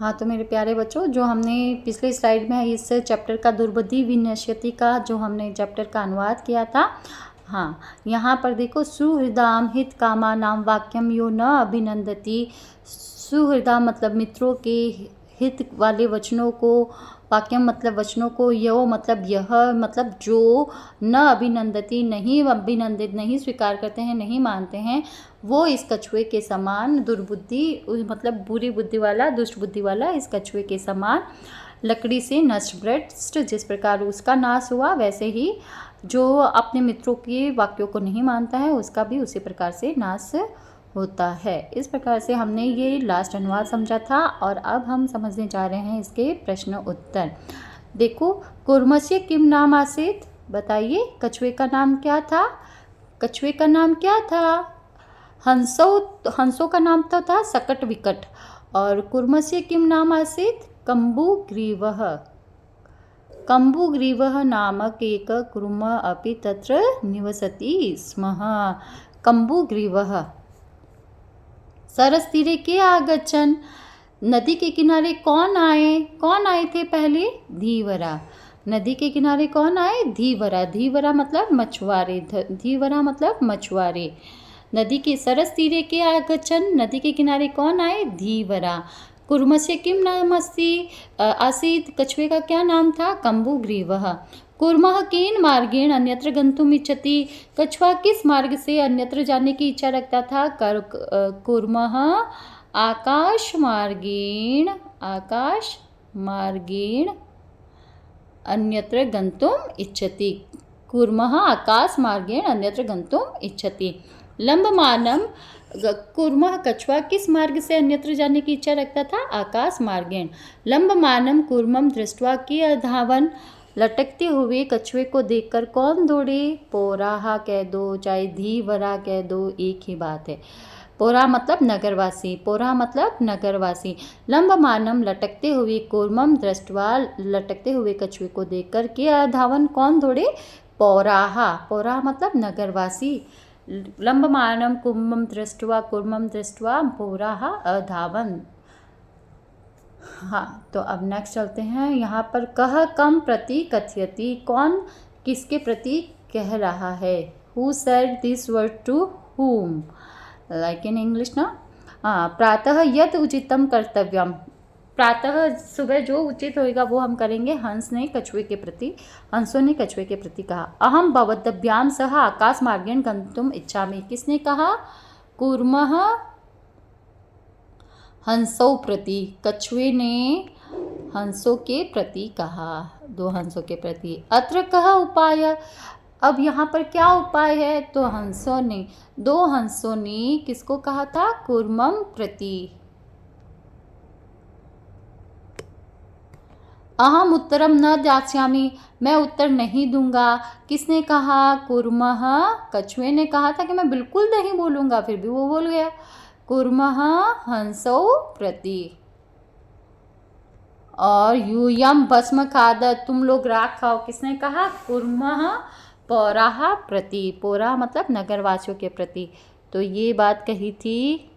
हाँ, तो मेरे प्यारे बच्चों, जो हमने पिछले स्लाइड में इस चैप्टर का दुर्बुद्धि विनश्यति का जो हमने चैप्टर का अनुवाद किया था, हाँ, यहाँ पर देखो, सुहृदाम हित कामा नाम वाक्यम यो न अभिनंदति। सुहृदा मतलब मित्रों के हित वाले वचनों को, वाक्यम मतलब वचनों को, यो मतलब यह मतलब जो, न अभिनंदति नहीं अभिनंदित, नहीं स्वीकार करते हैं, नहीं मानते हैं, वो इस कछुए के समान दुर्बुद्धि मतलब बुरी बुद्धि वाला, दुष्ट बुद्धि वाला इस कछुए के समान लकड़ी से नष्ट भ्रष्ट, जिस प्रकार उसका नाश हुआ, वैसे ही जो अपने मित्रों के वाक्यों को नहीं मानता है उसका भी उसी प्रकार से नाश होता है। इस प्रकार से हमने ये लास्ट अनुवाद समझा था और अब हम समझने जा रहे हैं इसके प्रश्न उत्तर। देखो, कुर्मस्य किम नाम आसीत, बताइए कछुए का नाम क्या था? कछुए का नाम क्या था? हंसों का नाम तो था सकट विकट, और कुर्मस्य किम नाम आसीत? कम्बुग्रीवः। कम्बुग्रीवः नामक एक कुर्म अपि तत्र निवसति स्म। कम्बुग्रीवः। सरसतीरे के आगच्छन्, नदी के किनारे कौन आए थे पहले? धीवरा। नदी के किनारे कौन आए? धीवरा। धीवरा मतलब मछुआरे। धीवरा मतलब मछुआरे। नदी के सरस तीरे के आगच्छन्, नदी के किनारे कौन आए? धीवरा। कुर्मस्य किम नाम अस्ति आसीत्, कछुए का क्या नाम था? कम्बुग्रीवः। कुर्मः केन मार्गेण अन्यत्र गन्तुम् इच्छति, कछुआ किस मार्ग से अन्यत्र जाने की इच्छा रखता था? कुर्मः आकाश मार्गेण अन्यत्र गन्तुम् इच्छति। कुर्मः आकाश मार्गेण अन्यत्र गन्तुम् इच्छति। लंबमानम, कुर्मः कछुआ किस मार्ग से अन्यत्र जाने की इच्छा रखता था? आकाश मार्गेण। लंबमानम कुर्मम दृष्ट्वा कियद्धावन, लटकते हुए कछुए को देखकर कौन दौड़े? पोराहा कह दो चाहे धीवरा कह दो, एक ही बात है। पोरा मतलब नगरवासी, पोरा मतलब नगरवासी। लंबमानम लटकते हुए, कूर्मम दृष्टवा लटकते हुए कछुए को देखकर के धावन कौन दौड़े? पौराहा। पौरा मतलब नगरवासी। लंबमानम कुर्मम दृष्टवा पौराहा अधावन। हाँ, तो अब नेक्स्ट चलते हैं। यहाँ पर कह कम प्रति कथयति, कौन किसके प्रति कह रहा है? Who said this word to whom, like in English ना। प्रातः यद उचितम कर्तव्यम, प्रातः सुबह जो उचित होएगा वो हम करेंगे। हंस ने कछुए के प्रति, हंसों ने कछुए के प्रति कहा। अहम भवद्भ्याम सह आकाश मार्गेण गंतुम इच्छामि, किसने कहा? कूर्मः हंसों प्रति, कछुए ने हंसों के प्रति कहा, दो हंसों के प्रति। अत्र कह उपाय, अब यहाँ पर क्या उपाय है? तो हंसों ने, दो हंसों ने किसको कहा था? कूर्मम प्रति। अहम उत्तरम न दास्यामि, मैं उत्तर नहीं दूंगा, किसने कहा? कूर्मः, कछुए ने कहा था कि मैं बिल्कुल नहीं बोलूंगा, फिर भी वो बोल गया। कूर्मः हंसौ प्रति। और यूयम भस्म खाद, तुम लोग राख खाओ, किसने कहा? कूर्मः पौराहा प्रति। पौरा मतलब नगरवासियों के प्रति। तो ये बात कही थी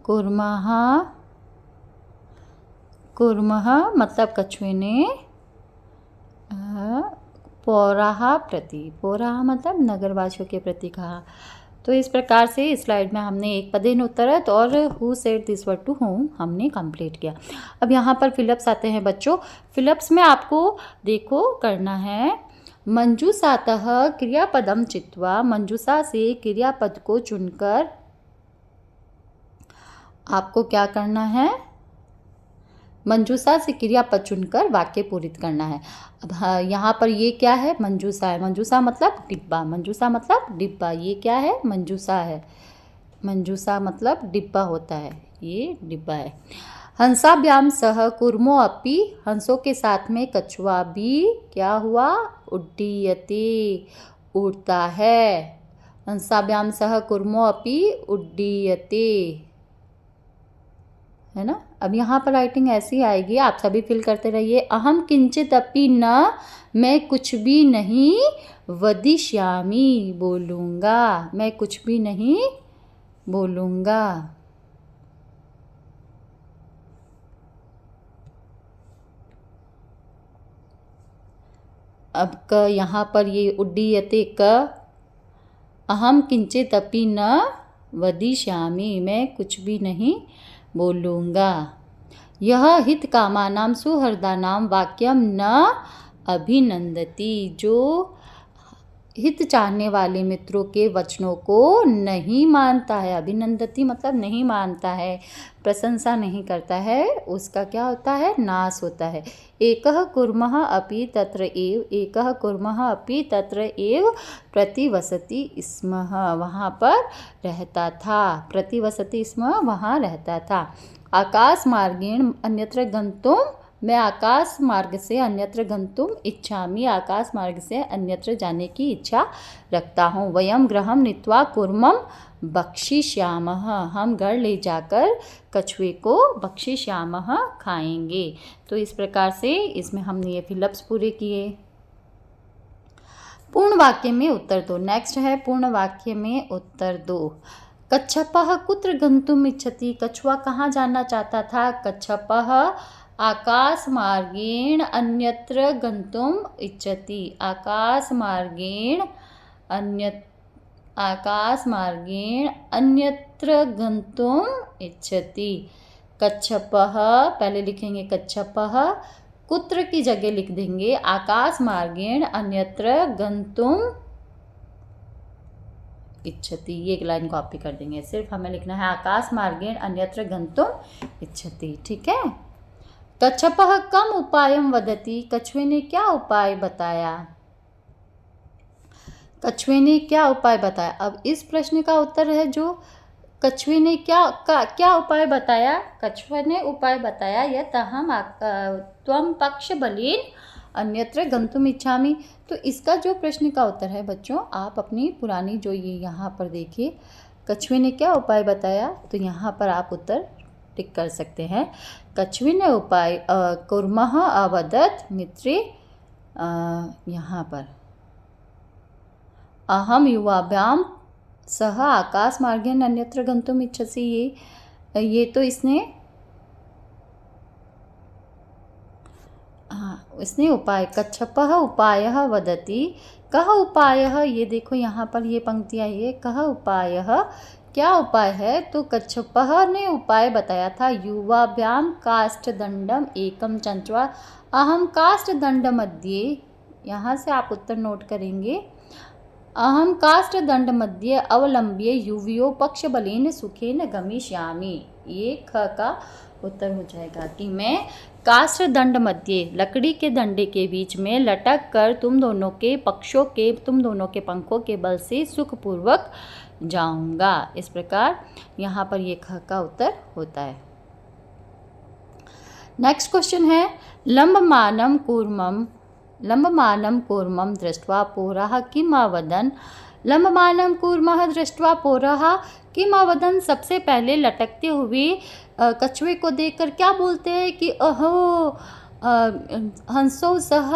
कूर्मः, कूर्मः मतलब कछुए ने, पौराहा प्रति, पौराहा मतलब नगरवासियों के प्रति कहा। तो इस प्रकार से इस स्लाइड में हमने एक पदेन उत्तरत और who said this word to whom हमने कंप्लीट किया। अब यहाँ पर फिलअप्स आते हैं बच्चों। फिलअप्स में आपको देखो करना है, मंजूषातः क्रियापदम चित्वा, मंजूषा से क्रियापद को चुनकर आपको क्या करना है? मंजूषा से क्रियापद चुनकर वाक्य पूरित करना है। अब यहाँ पर ये क्या है? मंजूषा है। मंजूषा मतलब डिब्बा, मंजूषा मतलब डिब्बा। ये क्या है? मंजूषा है। मंजूषा मतलब डिब्बा होता है, ये डिब्बा है। हंसाभ्याम सह कूर्मो अपि, हंसों के साथ में कछुआ भी क्या हुआ? उड्डीयते, उड़ता है। हंसाभ्याम सह कूर्मो अपि उड्डीयते, है ना। अब यहाँ पर राइटिंग ऐसी आएगी, आप सभी फिल करते रहिए। अहम किंचित अपि न, मैं कुछ भी नहीं वदिष्यामि, बोलूँगा, मैं कुछ भी नहीं बोलूँगा। अब क यहाँ पर ये उड्डीयते क, अहम किंचित अपि न वदिष्यामि, मैं कुछ भी नहीं बोलूँगा। यह हित कामानां सुहृदानां वाक्यम न अभिनंदति, जो हित चाहने वाले मित्रों के वचनों को नहीं मानता है। अभिनंदति मतलब नहीं मानता है, प्रशंसा नहीं करता है, उसका क्या होता है, नाश होता है। एकः कुर्मः अपि तत्र एव, एकः कुर्मः अपि तत्र एव प्रतिवसति स्म, वहाँ पर रहता था, प्रतिवसति स्म, वहाँ रहता था। आकाश मार्गेण अन्यत्र गन्तुं, मैं आकाश मार्ग से अन्यत्र गंतुम इच्छामि, आकाश मार्ग से अन्यत्र जाने की इच्छा रखता हूँ। वयम गृहम नीत्वा कूर्मम भक्षिष्यामः, हम घर ले जाकर कछुए को भक्षिष्यामः, खाएंगे। तो इस प्रकार से इसमें हमने ये फिलअप्स पूरे किए। पूर्ण वाक्य में उत्तर दो। नेक्स्ट है पूर्ण वाक्य में उत्तर दो। कच्छपः कुत्र गंतुम इच्छति, कछुआ कहाँ जाना चाहता था। कच्छपः आकाश मार्गेण अन्यत्र गंतुम इच्छति, आकाश मार्गेण अन्यत्र गंतुम इच्छति। कच्छपः पहले लिखेंगे कच्छपः, कुत्र की जगह लिख देंगे आकाश मार्गेण अन्यत्र गंतुम इच्छति, ये एक लाइन कॉपी कर देंगे। सिर्फ हमें लिखना है आकाश मार्गेण अन्यत्र गंतुम इच्छति, ठीक है। कच्छपः कम उपायम वदति, कछुए ने क्या उपाय बताया। कछुए ने क्या उपाय बताया। अब इस प्रश्न का उत्तर है जो कछुए ने क्या उपाय बताया। कछुए ने उपाय बताया यत् अहम त्वं पक्ष बलेन अन्यत्र गंतुम इच्छामि। तो इसका जो प्रश्न का उत्तर है बच्चों, आप अपनी पुरानी जो ये यहाँ पर देखिए, कछुए ने क्या उपाय बताया, तो यहाँ पर आप उत्तर टिक कर सकते हैं। कछुए ने उपाय कुर्मः अवदत् मित्रे, यहाँ पर अहम युवाभ्याम सह आकाश मार्गेण अन्यत्र गंतुम इच्छसि, ये तो इसने उपाय, कच्छपः उपायः वदति, कः उपायः, ये देखो यहाँ पर ये पंक्ति आई है, कः उपायः, क्या उपाय है। तो कच्छपः ने उपाय बताया था, युवाभ्याम काष्ठदंडम एकम चंचवा, अहम काष्ठदंड मध्ये, यहाँ से आप उत्तर नोट करेंगे, अहम काष्ठदंड मध्ये अवलंब्य युवियो पक्ष बलेन सुखेन गमिष्यामि, ये ख का उत्तर हो जाएगा कि मैं काष्ठदंड मध्य, लकड़ी के डंडे के बीच में लटक कर तुम दोनों के पंखों के बल से सुखपूर्वक जाऊंगा। इस प्रकार यहाँ पर ये ख का उत्तर होता है। नेक्स्ट क्वेश्चन है, लंबमानं कूर्मं दृष्ट्वा पौरः किम् अवदन्। लंबमानं कूर्मः दृष्ट्वा पौरः किम् अवदन्, सबसे पहले लटकते हुए कछुए को देखकर क्या बोलते हैं कि अहो हंसौ सह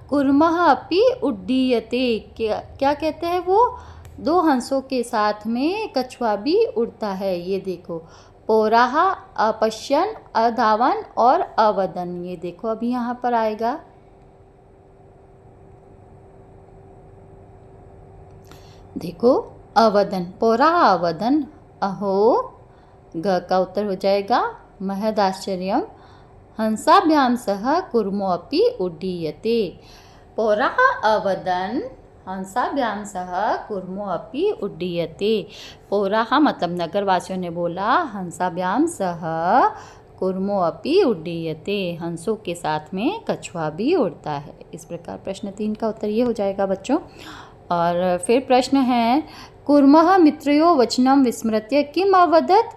कूर्मः अपि उड्डीयते, क्या कहते हैं वो, दो हंसों के साथ में कछुआ भी उड़ता है। ये देखो, पौरः अपश्यन, अधावन और अवदन, ये देखो अभी यहाँ पर आएगा। देखो अवदन, पौरः अवदन, अहो, ग का उत्तर हो जाएगा महद आश्चर्यम, हंसाभ्याम सह कूर्मो अपि उड्डीयते। पौरः अवदन हंसाभ्याम सह कूर्मो अपि उड्डीयते। पौरः मतलब नगरवासियों ने बोला, हंसाभ्याम सह कूर्मो अपि उड्डीयते, हंसों के साथ में कछुआ भी उड़ता है। इस प्रकार प्रश्न 3 का उत्तर ये हो जाएगा बच्चों। और फिर प्रश्न है, कूर्मः मित्रयो वचनम विस्मृत्य किम अवदत्,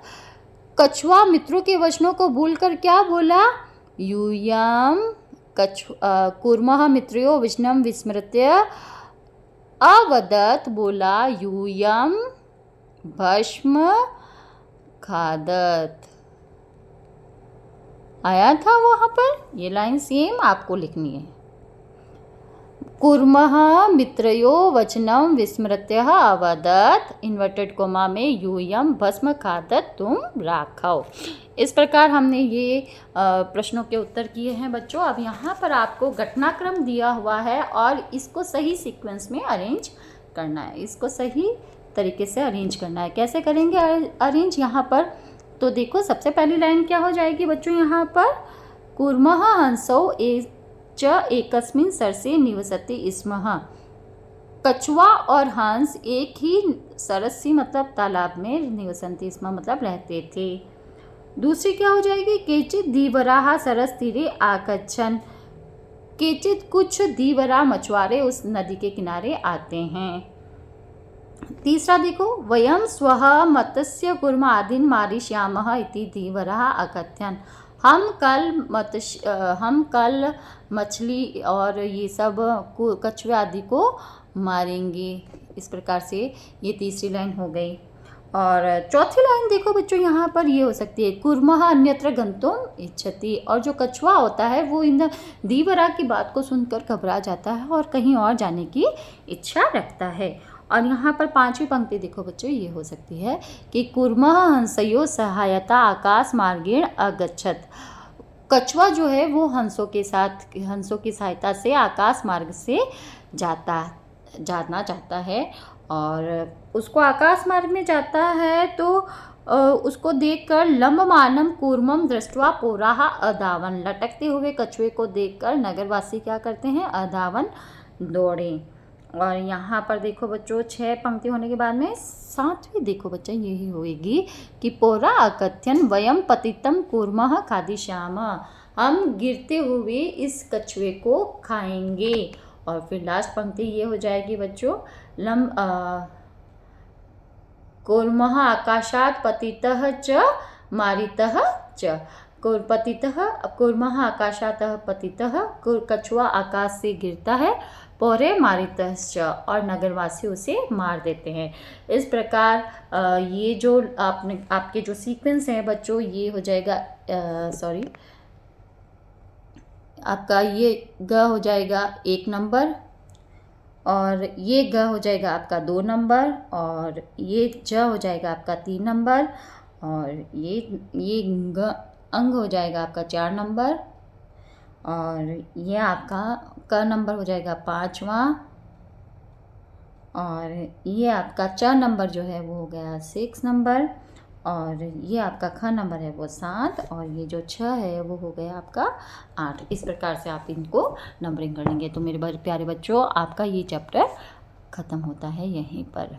कछुआ मित्रों के वचनों को भूलकर क्या बोला। यूयम कूर्मः मित्रयो वचनम विस्मृत्य अवदत्, बोला यूयम भस्म खादत्। आया था वहाँ पर, ये लाइन सेम आपको लिखनी है। कुर्मः मित्रयो वचनम विस्मृत्य अवदत्, इन्वर्टेड कोमा में यूयम भस्म खादत तुम राखव। इस प्रकार हमने ये प्रश्नों के उत्तर किए हैं बच्चों। अब यहाँ पर आपको घटनाक्रम दिया हुआ है और इसको सही सीक्वेंस में अरेंज करना है, इसको सही तरीके से अरेंज करना है। कैसे करेंगे अरेंज यहाँ पर? तो देखो सबसे पहली लाइन क्या हो जाएगी बच्चों यहाँ पर, कुर्मः हंसौ च एकस्मिन् सरसे निवसति स्मः। कछुआ और हंस एक ही सरसी मतलब तालाब में निवसन्ति स्म मतलब रहते थे। दूसरी क्या हो जाएगी, केचित् धीवराः सरस तीरे आगच्छन्, केचित् कुछ धीवरा मछुआरे उस नदी के किनारे आते हैं। तीसरा देखो, वयं स्वः मत्स्य कुर्म आदीन् मारिष्यामः इति धीवराः अकथयन्, हम कल मछली और ये सब कछुए आदि को मारेंगे। इस प्रकार से ये तीसरी लाइन हो गई। और चौथी लाइन देखो बच्चों यहाँ पर ये हो सकती है, कुर्मः अन्यत्र गन्तुम् इच्छति, और जो कछुआ होता है वो इन धीवरा की बात को सुनकर घबरा जाता है और कहीं और जाने की इच्छा रखता है। और यहाँ पर पांचवी पंक्ति देखो बच्चों, ये हो सकती है कि कुर्मः हंसयो सहायता आकाश मार्गेण अगच्छत, कछुआ जो है वो हंसों की सहायता से आकाश मार्ग से जाना चाहता है। और उसको आकाश मार्ग में जाता है तो उसको देखकर लंबमानम कूर्मम दृष्ट्वा पौराः अधावन, लटकते हुए कछुए को देखकर नगरवासी क्या करते हैं, अधावन दौड़े। और यहाँ पर देखो बच्चों 6 पंक्ति होने के बाद में 7वीं देखो बच्चा यही होगी कि पौरा अकथ्यन वयम पतितम कूर्मः खादिष्याम, हम गिरते हुए इस कछुए को खाएंगे। और फिर लास्ट पंक्ति ये हो जाएगी बच्चों, कूर्मः आकाशात् पतितः च मारितः च, कूर्मः आकाशात् पतितः, कछुआ आकाश से गिरता है, पौरे मारितश्च, और नगरवासी उसे मार देते हैं। इस प्रकार ये जो आपके जो सीक्वेंस हैं बच्चों, ये हो जाएगा आपका ये ग हो जाएगा 1 नंबर, और ये ग हो जाएगा आपका 2 नंबर, और ये ज हो जाएगा आपका 3 नंबर, और ये ग अंग हो जाएगा आपका 4 नंबर, और ये आपका क नंबर हो जाएगा 5वां, और ये आपका च नंबर जो है वो हो गया 6 नंबर, और ये आपका ख नंबर है वो 7, और ये जो 6 है वो हो गया आपका 8। इस प्रकार से आप इनको नंबरिंग कर लेंगे। तो मेरे प्यारे बच्चों, आपका ये चैप्टर ख़त्म होता है यहीं पर।